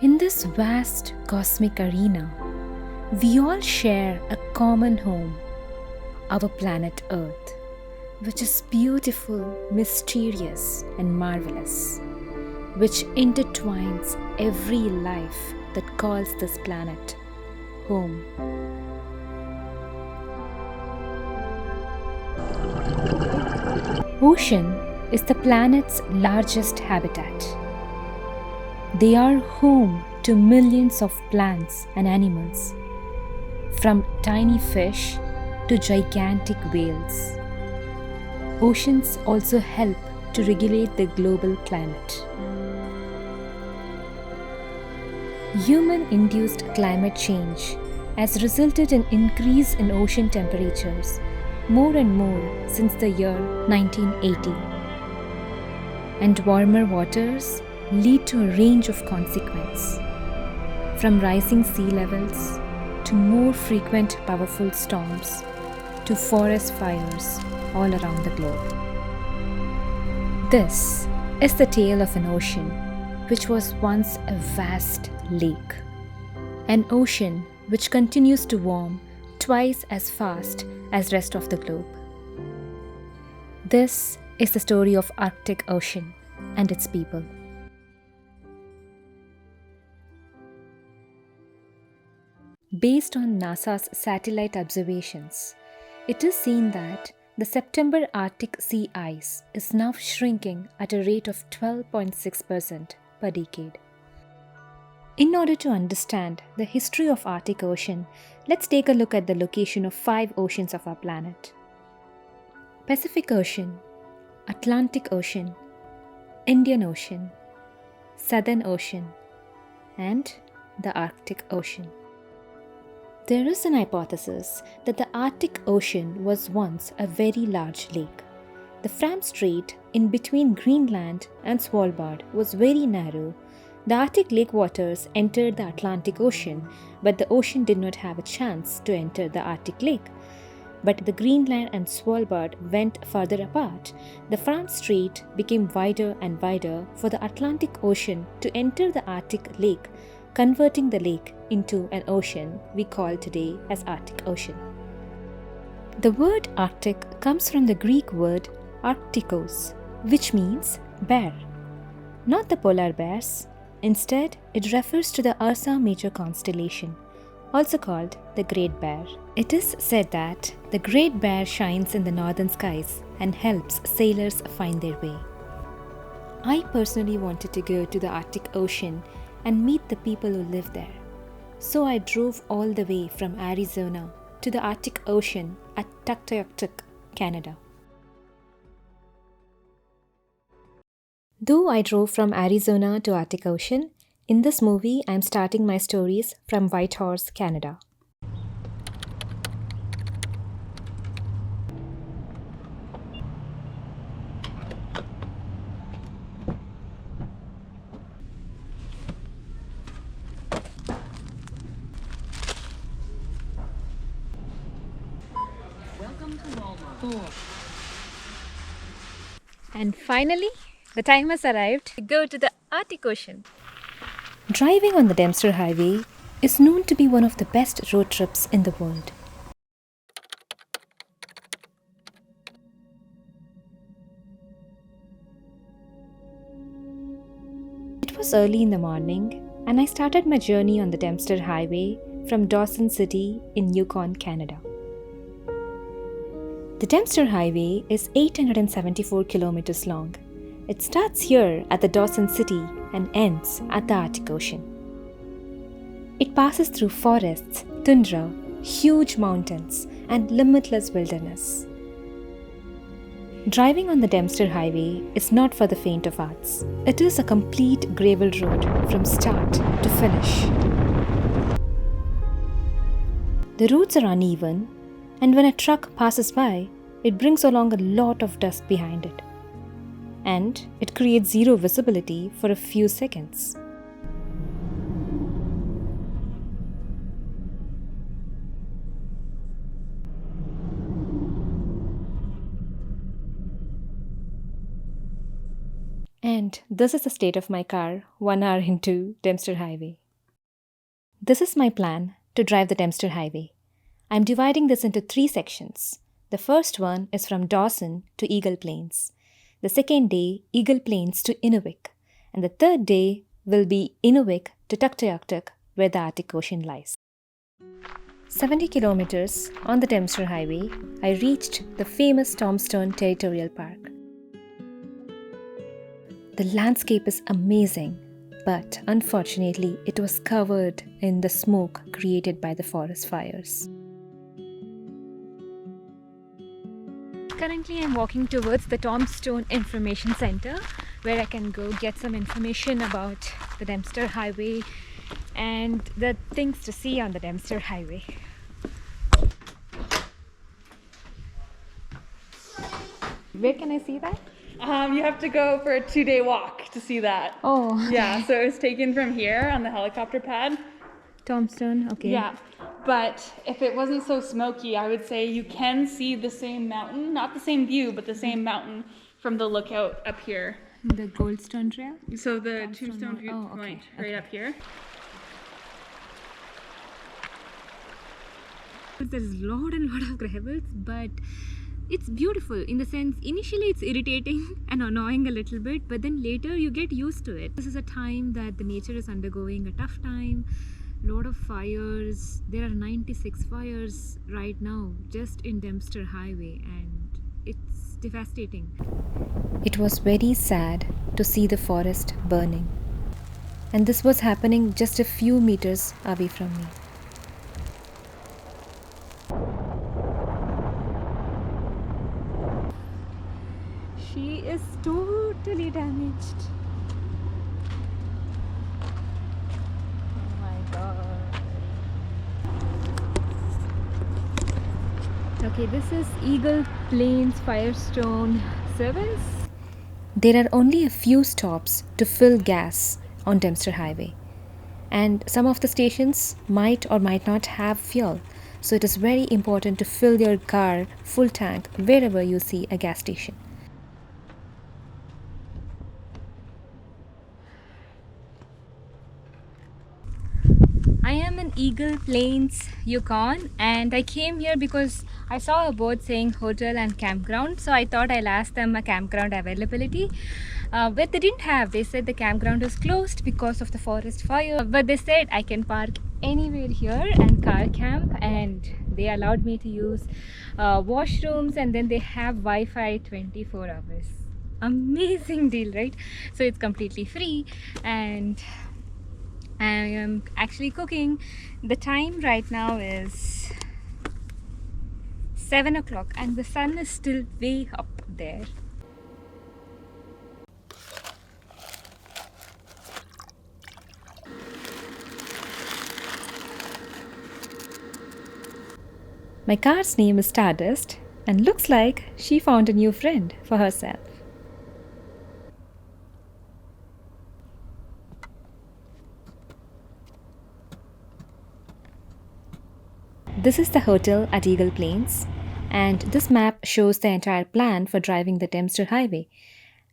In this vast cosmic arena, we all share a common home, our planet Earth, which is beautiful, mysterious, and marvelous, which intertwines every life that calls this planet home. Ocean is the planet's largest habitat. They are home to millions of plants and animals, from tiny fish to gigantic whales. Oceans also help to regulate the global climate. Human-induced climate change has resulted in increase in ocean temperatures more and more since the year 1980. And warmer waters lead to a range of consequences, from rising sea levels to more frequent powerful storms to forest fires all around the globe. This is the tale of an ocean which was once a vast lake. An ocean which continues to warm twice as fast as rest of the globe. This is the story of Arctic Ocean and its people. Based on NASA's satellite observations, it is seen that the September Arctic sea ice is now shrinking at a rate of 12.6% per decade. In order to understand the history of Arctic Ocean, let's take a look at the location of 5 oceans of our planet: Pacific Ocean, Atlantic Ocean, Indian Ocean, Southern Ocean, and the Arctic Ocean. There is an hypothesis that the Arctic Ocean was once a very large lake. The Fram Strait in between Greenland and Svalbard was very narrow. The Arctic lake waters entered the Atlantic Ocean, but the ocean did not have a chance to enter the Arctic lake. But the Greenland and Svalbard went further apart. The Fram Strait became wider and wider for the Atlantic Ocean to enter the Arctic lake, converting the lake into an ocean we call today as Arctic Ocean. The word Arctic comes from the Greek word Arctikos, which means bear, not the polar bears. Instead, it refers to the Ursa Major constellation, also called the Great Bear. It is said that the Great Bear shines in the northern skies and helps sailors find their way. I personally wanted to go to the Arctic Ocean and meet the people who live there. So I drove all the way from Arizona to the Arctic Ocean at Tuktoyaktuk, Canada. Though I drove from Arizona to Arctic Ocean, in this movie I am starting my stories from Whitehorse, Canada. Welcome to Walmart. And finally, the time has arrived to go to the Arctic Ocean. Driving on the Dempster Highway is known to be one of the best road trips in the world. It was early in the morning, and I started my journey on the Dempster Highway from Dawson City in Yukon, Canada. The Dempster Highway is 874 kilometers long. It starts here at the Dawson City and ends at the Arctic Ocean. It passes through forests, tundra, huge mountains, and limitless wilderness. Driving on the Dempster Highway is not for the faint of hearts. It is a complete gravel road from start to finish. The roads are uneven, and when a truck passes by, it brings along a lot of dust behind it. And it creates zero visibility for a few seconds. And And this is the state of my car 1 hour into Dempster Highway. This is my plan to drive the Dempster Highway. I'm dividing this into 3 sections. The first one is from Dawson to Eagle Plains. The second day, Eagle Plains to Inuvik. And the third day will be Inuvik to Tuktoyaktuk, where the Arctic Ocean lies. 70 kilometers on the Dempster Highway, I reached the famous Tombstone Territorial Park. The landscape is amazing, but unfortunately, it was covered in the smoke created by the forest fires. Currently, I'm walking towards the Tombstone Information Center, where I can go get some information about the Dempster Highway and the things to see on the Dempster Highway. Where can I see that? You have to go for a 2-day walk to see that. Oh, okay. Yeah, so it was taken from here on the helicopter pad. Tombstone, okay. Yeah, but if it wasn't so smoky, I would say you can see the same mountain, not the same view, but the same mountain from the lookout up here. The Goldstone Trail? So the Tombstone Oh, okay, Point right up here. There's a lot and lot of gravels, but it's beautiful in the sense initially it's irritating and annoying a little bit, but then later you get used to it. This is a time that the nature is undergoing a tough time. Lot of fires. There are 96 fires right now just in Dempster Highway, and it's devastating. It was very sad to see the forest burning, and this was happening just a few meters away from me. She is totally damaged. Oh my god. Okay, this is Eagle Plains Firestone Service. There are only a few stops to fill gas on Dempster Highway, and some of the stations might or might not have fuel. So it is very important to fill your car full tank wherever you see a gas station. I am in Eagle Plains, Yukon, and I came here because I saw a board saying hotel and campground, so I thought I'll ask them a campground availability. But they didn't have. They said the campground is closed because of the forest fire, but they said I can park anywhere here and car camp, and they allowed me to use washrooms, and then they have Wi-Fi 24 hours. Amazing deal, right? So it's completely free, and I am actually cooking. The time right now is 7 o'clock and the sun is still way up there. My car's name is Stardust, and looks like she found a new friend for herself. This is the hotel at Eagle Plains, and this map shows the entire plan for driving the Dempster Highway.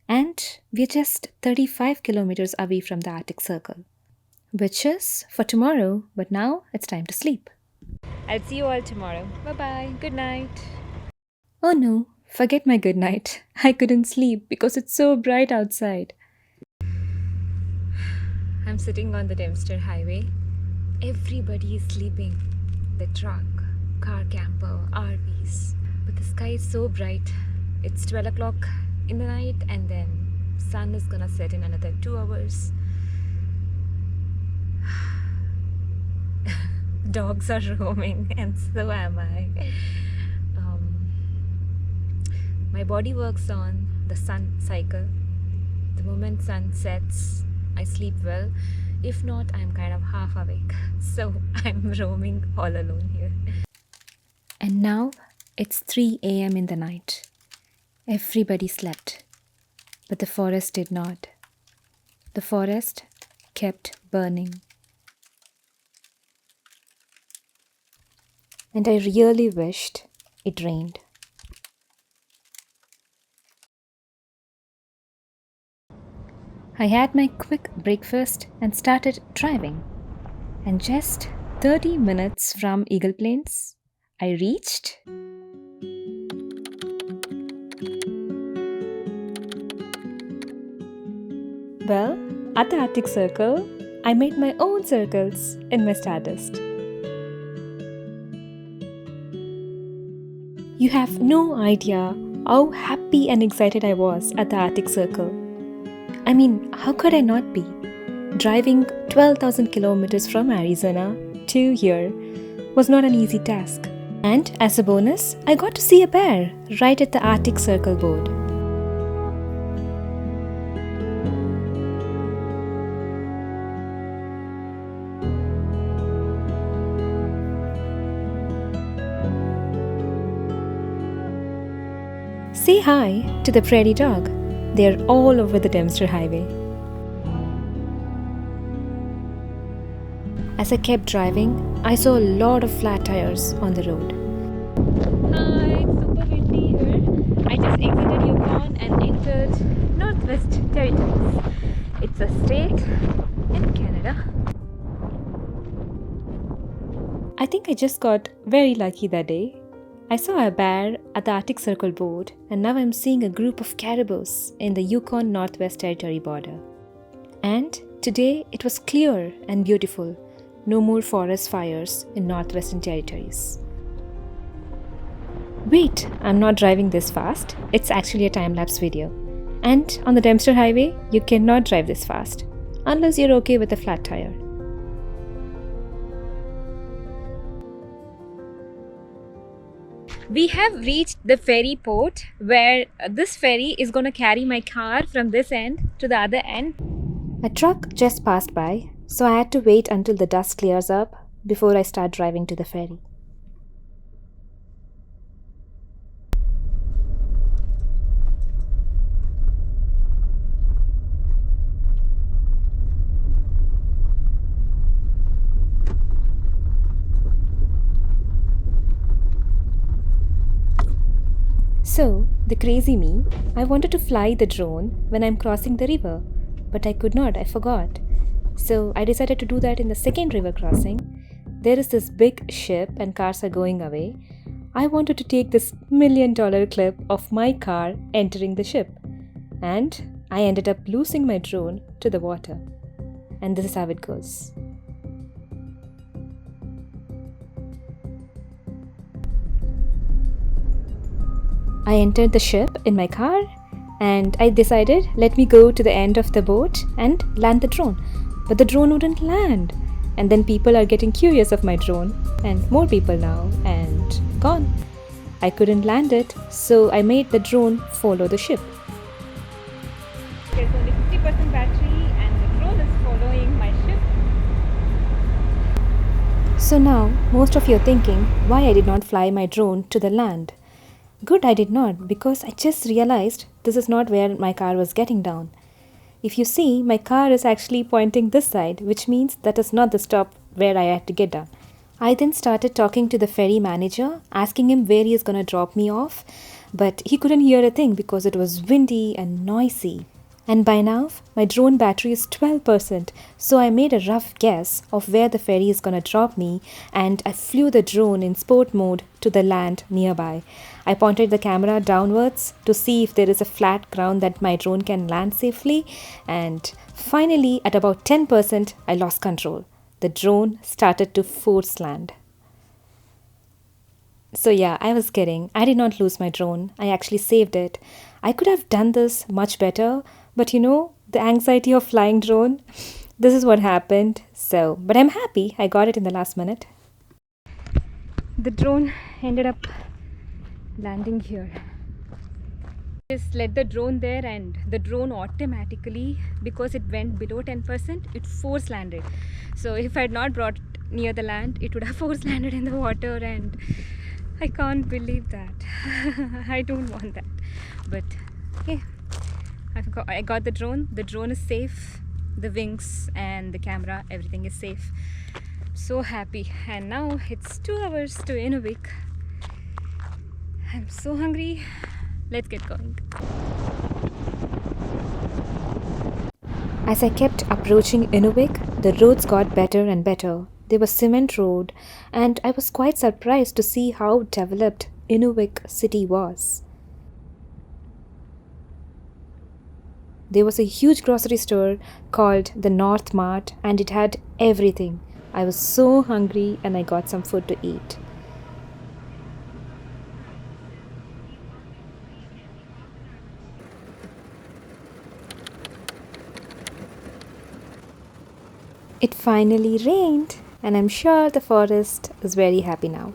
And we're just 35 kilometers away from the Arctic Circle, which is for tomorrow, but now it's time to sleep. I'll see you all tomorrow. Bye-bye. Good night. Oh no, forget my good night. I couldn't sleep because it's so bright outside. I'm sitting on the Dempster Highway. Everybody is sleeping. The truck, car camper, RVs. But the sky is so bright. It's 12 o'clock in the night, and then sun is gonna set in another 2 hours. Dogs are roaming, and so am I. My body works on the sun cycle. The moment sun sets, I sleep well. If not, I'm kind of half awake. So I'm roaming all alone here. And now it's 3 a.m. in the night. Everybody slept, but the forest did not. The forest kept burning. And I really wished it rained. I had my quick breakfast and started driving. And just 30 minutes from Eagle Plains, I reached. Well, at the Arctic Circle, I made my own circles in my Stardust. You have no idea how happy and excited I was at the Arctic Circle. I mean, how could I not be? Driving 12,000 kilometers from Arizona to here was not an easy task. And as a bonus, I got to see a bear right at the Arctic Circle board. Say hi to the prairie dog. They're all over the Dempster Highway. As I kept driving, I saw a lot of flat tires on the road. Hi, it's super windy here. I just exited Yukon and entered Northwest Territories. It's a state in Canada. I think I just got very lucky that day. I saw a bear at the Arctic Circle board, and now I'm seeing a group of caribous in the Yukon Northwest Territory border. And today it was clear and beautiful. No more forest fires in Northwestern Territories. Wait, I'm not driving this fast. It's actually a time-lapse video. And on the Dempster Highway, you cannot drive this fast, unless you're okay with a flat tire. We have reached the ferry port where this ferry is going to carry my car from this end to the other end. A truck just passed by, so I had to wait until the dust clears up before I start driving to the ferry. So, the crazy me, I wanted to fly the drone when I'm crossing the river, but I could not, I forgot. So, I decided to do that in the second river crossing. There is this big ship and cars are going away. I wanted to take this $1 million clip of my car entering the ship. And I ended up losing my drone to the water. And this is how it goes. I entered the ship in my car and I decided, let me go to the end of the boat and land the drone. But the drone wouldn't land. And then people are getting curious of my drone, and more people now, and gone. I couldn't land it, so I made the drone follow the ship. There's only 50% battery and the drone is following my ship. So now, most of you are thinking why I did not fly my drone to the land. Good, I did not, because I just realized this is not where my car was getting down. If you see, my car is actually pointing this side, which means that is not the stop where I had to get down. I then started talking to the ferry manager, asking him where he is going to drop me off, but he couldn't hear a thing because it was windy and noisy. And by now, my drone battery is 12%, so I made a rough guess of where the ferry is going to drop me, and I flew the drone in sport mode to the land nearby. I pointed the camera downwards to see if there is a flat ground that my drone can land safely, and finally, at about 10%, I lost control. The drone started to force land. So yeah, I was kidding. I did not lose my drone. I actually saved it. I could have done this much better, but you know, the anxiety of flying drone, this is what happened. So, but I'm happy I got it in the last minute. The drone ended up landing here. Just let the drone there, and the drone automatically, because it went below 10%, it force landed. So if I had not brought near the land, it would have force landed in the water, and I can't believe that. I don't want that. But yeah, I got the drone. The drone is safe. The wings and the camera, everything is safe. So happy. And now it's 2 hours to Inuvik. I'm so hungry. Let's get going. As I kept approaching Inuvik, the roads got better and better. They were cement road, and I was quite surprised to see how developed Inuvik city was. There was a huge grocery store called the North Mart, and it had everything. I was so hungry and I got some food to eat. It finally rained, and I'm sure the forest is very happy now.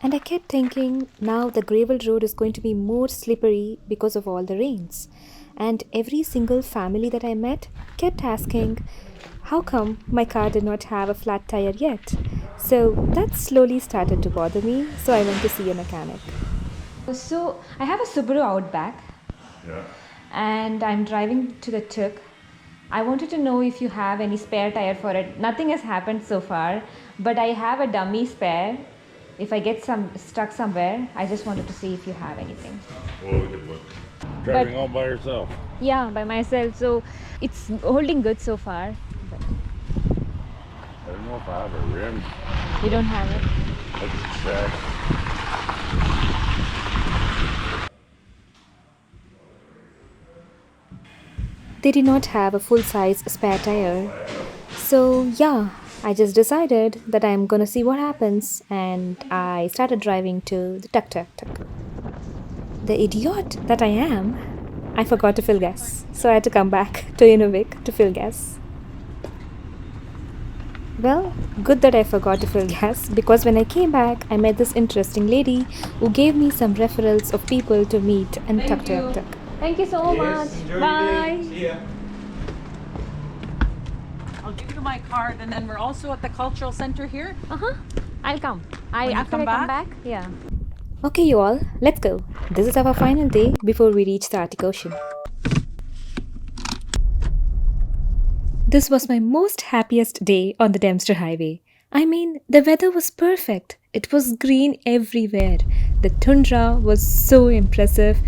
And I kept thinking now the gravel road is going to be more slippery because of all the rains. And every single family that I met kept asking, how come my car did not have a flat tire yet? So that slowly started to bother me, so I went to see a mechanic. So I have a Subaru Outback. Yeah. And I'm driving to the Tuk. I wanted to know if you have any spare tire for it. Nothing has happened so far, but I have a dummy spare. If I get stuck somewhere, I just wanted to see if you have anything. Well, we could look. Driving all by yourself? Yeah, by myself. So it's holding good so far. But I don't know if I have a rim. you don't have it? Let's check. They did not have a full-size spare tire. So yeah, I just decided that I'm gonna see what happens, and I started driving to the tuk tuk tuk. The idiot that I am, I forgot to fill gas, so I had to come back to Inuvik to fill gas. Well, good that I forgot to fill gas, because when I came back, I met this interesting lady who gave me some referrals of people to meet and tuk tuk tuk. Thank you so much. Bye. See ya. I'll give you my card, and then we're also at the cultural center here. I'll come. When you come back? Yeah. Okay, you all, let's go. This is our final day before we reach the Arctic Ocean. This was my most happiest day on the Dempster Highway. I mean, the weather was perfect. It was green everywhere. The tundra was so impressive,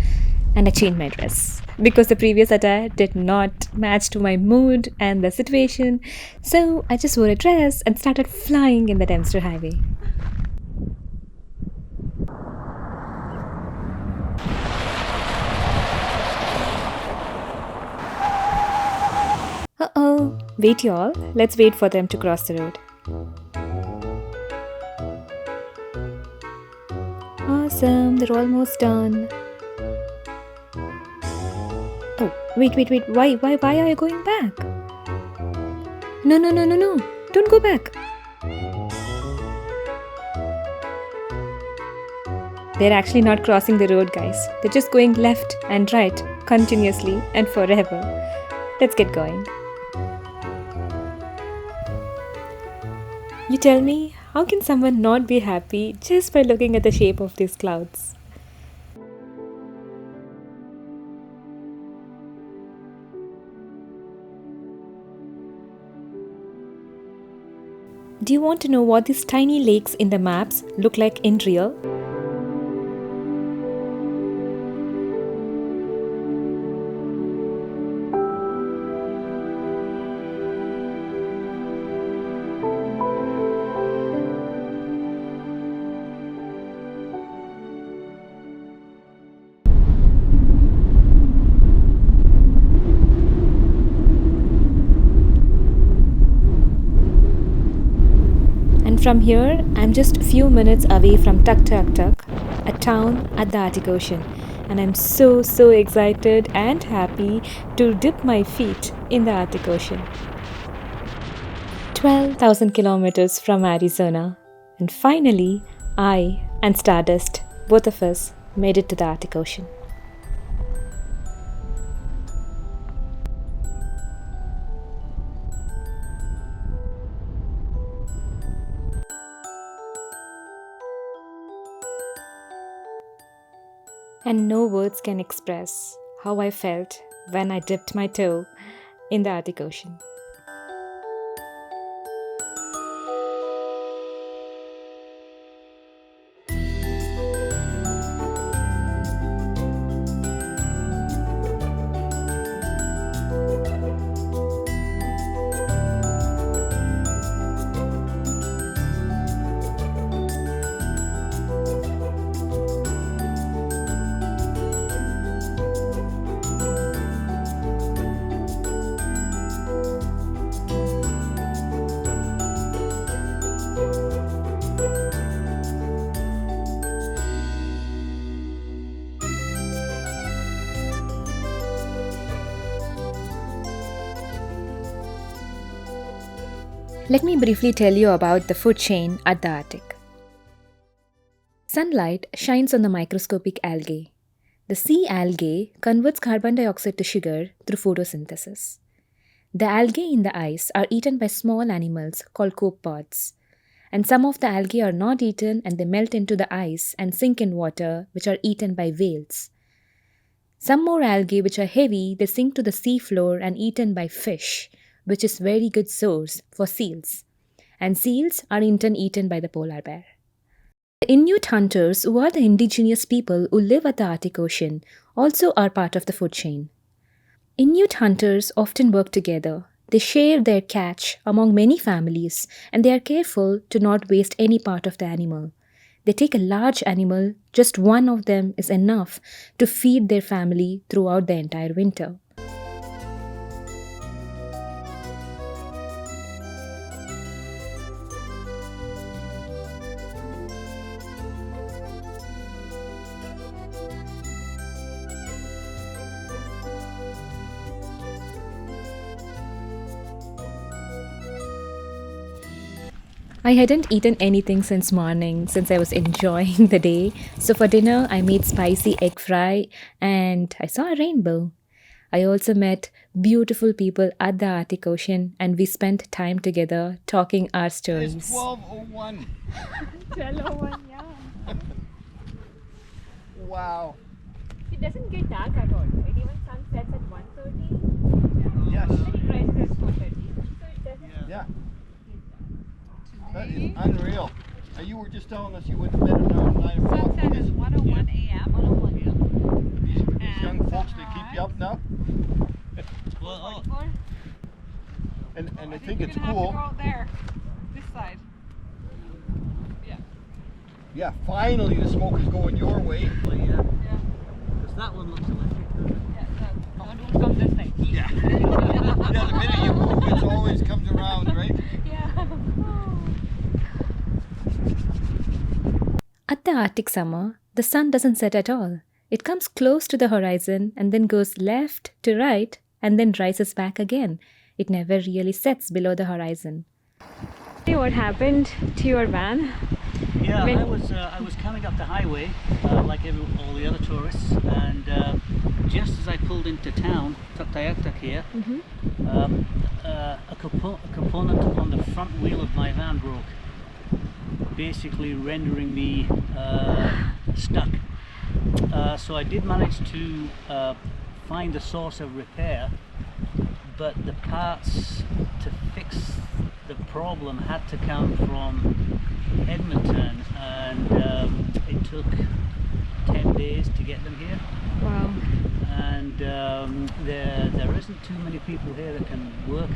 and I changed my dress because the previous attire did not match to my mood and the situation. So I just wore a dress and started flying in the Dempster Highway. Uh-oh. Wait, y'all. Let's wait for them to cross the road. Awesome. They're almost done. Oh, wait. Why are you going back? No. Don't go back. They're actually not crossing the road, guys. They're just going left and right continuously and forever. Let's get going. You tell me, how can someone not be happy just by looking at the shape of these clouds? Do you want to know what these tiny lakes in the maps look like in real? From here, I'm just a few minutes away from Tuk Tuk Tuk, a town at the Arctic Ocean, and I'm so excited and happy to dip my feet in the Arctic Ocean. 12,000 kilometers from Arizona, and finally, I and Stardust, both of us, made it to the Arctic Ocean. And no words can express how I felt when I dipped my toe in the Arctic Ocean. Let me briefly tell you about the food chain at the Arctic. Sunlight shines on the microscopic algae. The sea algae converts carbon dioxide to sugar through photosynthesis. The algae in the ice are eaten by small animals called copepods. And some of the algae are not eaten and they melt into the ice and sink in water, which are eaten by whales. Some more algae which are heavy, they sink to the sea floor and eaten by fish, which is very good source for seals. And seals are in turn eaten by the polar bear. The Inuit hunters, who are the indigenous people who live at the Arctic Ocean, also are part of the food chain. Inuit hunters often work together. They share their catch among many families and they are careful to not waste any part of the animal. They take a large animal, just one of them is enough to feed their family throughout the entire winter. I hadn't eaten anything since morning since I was enjoying the day. So for dinner, I made spicy egg fry and I saw a rainbow. I also met beautiful people at the Arctic Ocean and we spent time together talking our It's stories. 12:01. 12:01, yeah. Wow. It doesn't get dark at all, right? Even sun sets at 1:30 Yes. and it rises at 4:30. So it doesn't. Yeah. That is unreal. You were just telling us you went to bed around 9 o'clock. Sunset is 1:01 a.m. 1:01. These young folks, they keep you up now? And I think you're it's gonna cool. have to go out there, this side. Yeah. Yeah, finally the smoke is going your way. Yeah. Because that one looks electric, doesn't it? Yeah. Don't come this side. Yeah. Yeah, the minute you move, it always comes around, right? Yeah. At the Arctic summer, the sun doesn't set at all. It comes close to the horizon and then goes left to right and then rises back again. It never really sets below the horizon. What happened to your van? Yeah, When- I was coming up the highway like all the other tourists, and just as I pulled into town, Tuktoyaktuk here, a component on the front wheel of my van broke, basically rendering me stuck. So I did manage to find the source of repair, but the parts to fix the problem had to come from Edmonton, and it took 10 days to get them here. Wow. And there isn't too many people here that can work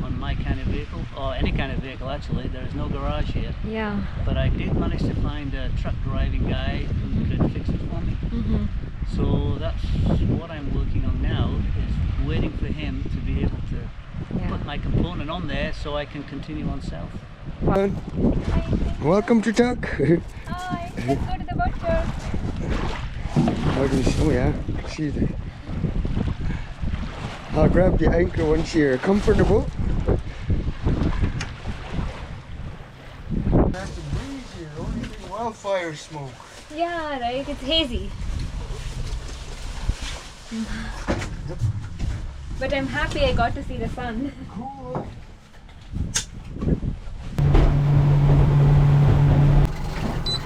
on my kind of vehicle, or any kind of vehicle actually. There is no garage here. Yeah. But I did manage to find a truck driving guy who could fix it for me. So that's what I'm working on now, is waiting for him to be able to put my component on there so I can continue on south. Welcome to Tuck. Hi, let's go to the boat first. Oh yeah, see the. I'll grab the anchor once you're comfortable. That's the breeze here, only thing wildfire smoke. Yeah, right, it's hazy. But I'm happy I got to see the sun. Cool.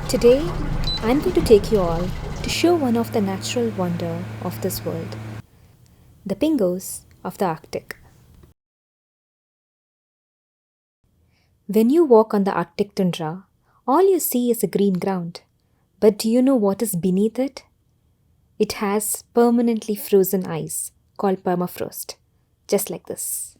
Today, I'm going to take you all to show one of the natural wonder of this world. The pingos of the Arctic. When you walk on the Arctic tundra, all you see is a green ground. But do you know what is beneath it? It has permanently frozen ice called permafrost, just like this.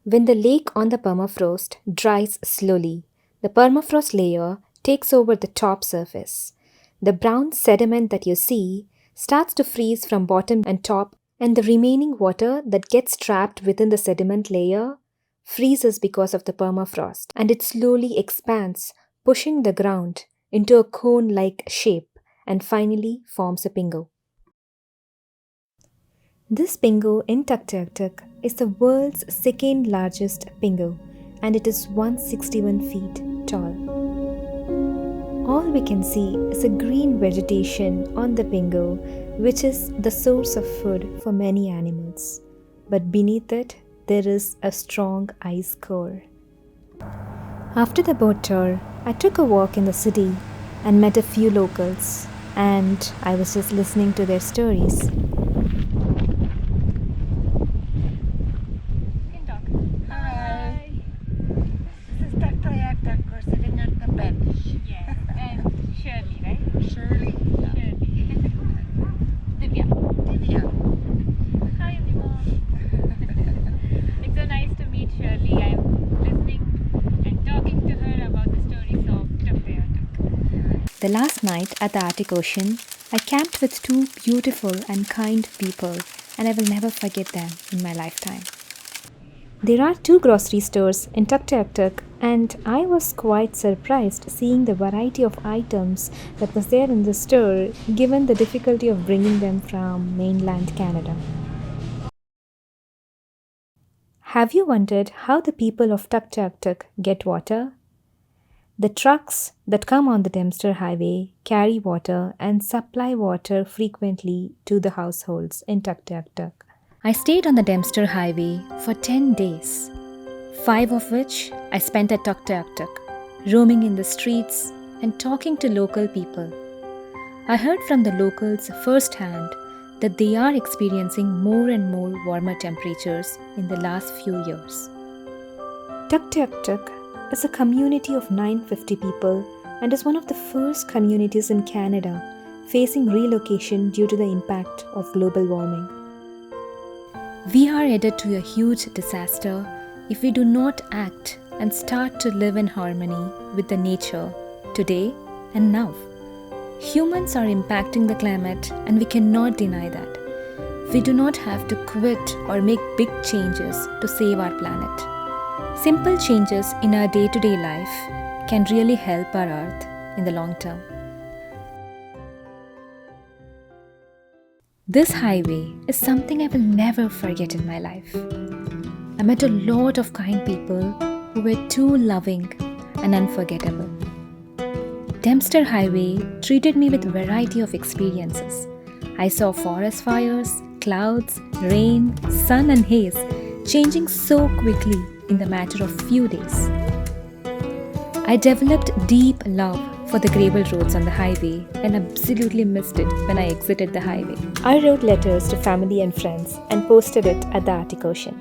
When the lake on the permafrost dries slowly, the permafrost layer takes over the top surface. The brown sediment that you see starts to freeze from bottom and top, and the remaining water that gets trapped within the sediment layer freezes because of the permafrost, and it slowly expands, pushing the ground into a cone-like shape and finally forms a pingo. This pingo in Tuktoyaktuk is the world's second largest pingu, and it is 161 feet tall. All we can see is a green vegetation on the pingu, which is the source of food for many animals. But beneath it, there is a strong ice core. After the boat tour, I took a walk in the city and met a few locals, and I was just listening to their stories. Hi. This is Dr. Outback. We're sitting at the bench. Yeah, and Shirley, right? Shirley. Shirley. Divya. Divya. Hi, everyone. It's so nice to meet Shirley. I'm listening and talking to her about the stories of Dr. Outback. The last night at the Arctic Ocean, I camped with two beautiful and kind people, and I will never forget them in my lifetime. There are two grocery stores in Tuktoyaktuk, and I was quite surprised seeing the variety of items that was there in the store, given the difficulty of bringing them from mainland Canada. Have you wondered how the people of Tuktoyaktuk get water? The trucks that come on the Dempster Highway carry water and supply water frequently to the households in Tuktoyaktuk. I stayed on the Dempster Highway for 10 days, 5 of which I spent at Tuktoyaktuk, roaming in the streets and talking to local people. I heard from the locals firsthand that they are experiencing more and more warmer temperatures in the last few years. Tuktoyaktuk is a community of 950 people and is one of the first communities in Canada facing relocation due to the impact of global warming. We are headed to a huge disaster if we do not act and start to live in harmony with the nature today and now. Humans are impacting the climate, and we cannot deny that. We do not have to quit or make big changes to save our planet. Simple changes in our day-to-day life can really help our Earth in the long term. This highway is something I will never forget in my life. I met a lot of kind people who were too loving and unforgettable. Dempster Highway treated me with a variety of experiences. I saw forest fires, clouds, rain, sun and haze changing so quickly in the matter of few days. I developed deep love for the gravel roads on the highway and absolutely missed it when I exited the highway. I wrote letters to family and friends and posted it at the Arctic Ocean.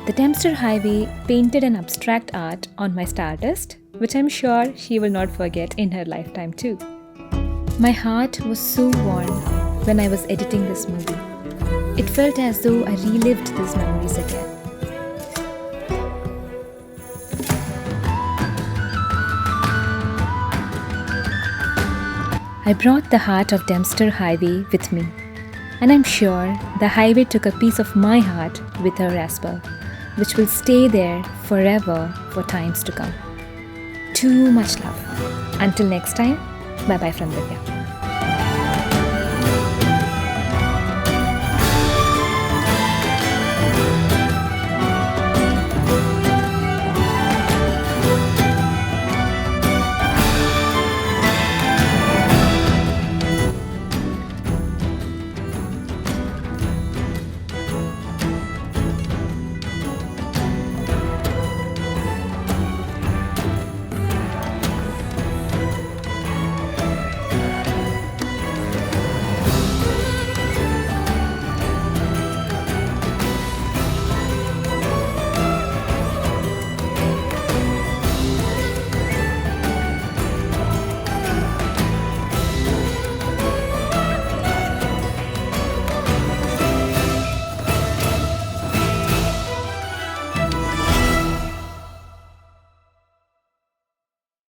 The Dempster Highway painted an abstract art on my Stardust, which I'm sure she will not forget in her lifetime too. My heart was so warm when I was editing this movie. It felt as though I relived these memories again. I brought the heart of Dempster Highway with me, and I'm sure the highway took a piece of my heart with her as well, which will stay there forever for times to come. Too much love. Until next time, bye-bye from Divya.